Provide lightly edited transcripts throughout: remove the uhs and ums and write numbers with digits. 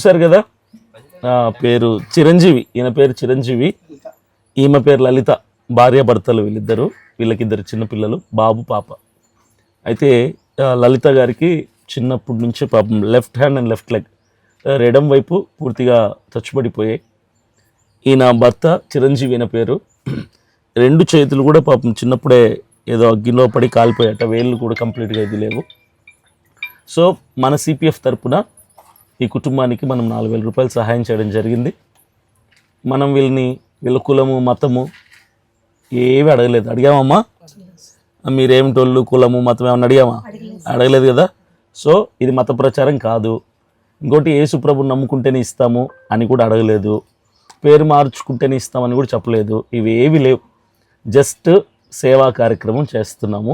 చూశారు కదా, పేరు చిరంజీవి, ఈయన పేరు చిరంజీవి, ఈమె పేరు లలిత. భార్యాభర్తలు వీళ్ళిద్దరు, వీళ్ళకిద్దరు చిన్నపిల్లలు, బాబు పాప. అయితే లలిత గారికి చిన్నప్పటి నుంచి పాపం left hand and left leg ఎడం వైపు పూర్తిగా చచ్చుబడిపోయాయి. ఈయన భర్త చిరంజీవి ఈయన పేరు. 2 చేతులు కూడా పాపం చిన్నప్పుడే ఏదో అగ్గిలో పడి కాలిపోయాట, వేళ్ళు కూడా కంప్లీట్గా ఇది లేవు. సో మన సిపిఎఫ్ తరపున ఈ కుటుంబానికి మనం 4,000 రూపాయలు సహాయం చేయడం జరిగింది. మనం వీళ్ళ కులము మతము ఏవి అడగలేదు. అడిగామమ్మా? మీరేమిటోళ్ళు కులము మతం ఏమన్నా అడగలేదు కదా. సో ఇది మత ప్రచారం కాదు. ఇంకోటి యేసు ప్రభుని నమ్ముకుంటేనే ఇస్తాము అని కూడా అడగలేదు, పేరు మార్చుకుంటేనే ఇస్తామని కూడా చెప్పలేదు. ఇవి ఏవి లేవు. జస్ట్ సేవా కార్యక్రమం చేస్తున్నాము.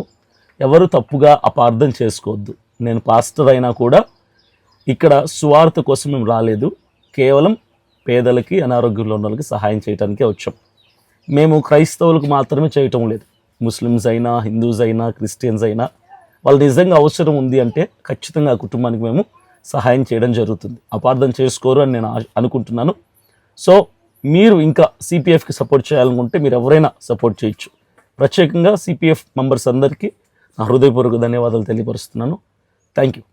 ఎవరు తప్పుగా అపార్థం చేసుకోవద్దు. నేను పాస్టర్ అయినా కూడా ఇక్కడ సువార్త కోసం మేము రాలేదు, కేవలం పేదలకి అనారోగ్యంలో ఉన్న వాళ్ళకి సహాయం చేయడానికే వచ్చాం. మేము క్రైస్తవులకు మాత్రమే చేయటం లేదు, ముస్లిమ్స్ అయినా హిందూస్ అయినా క్రిస్టియన్స్ అయినా వాళ్ళు నిజంగా అవసరం ఉంది అంటే ఖచ్చితంగా ఆ కుటుంబానికి మేము సహాయం చేయడం జరుగుతుంది. అపార్థం చేసుకోరు అని నేను అనుకుంటున్నాను. సో మీరు ఇంకా సిపిఎఫ్కి సపోర్ట్ చేయాలనుకుంటే మీరు ఎవరైనా సపోర్ట్ చేయొచ్చు. ప్రత్యేకంగా సిపిఎఫ్ మెంబర్స్ అందరికీ నా హృదయపూర్వక ధన్యవాదాలు తెలియపరుస్తున్నాను. Thank you.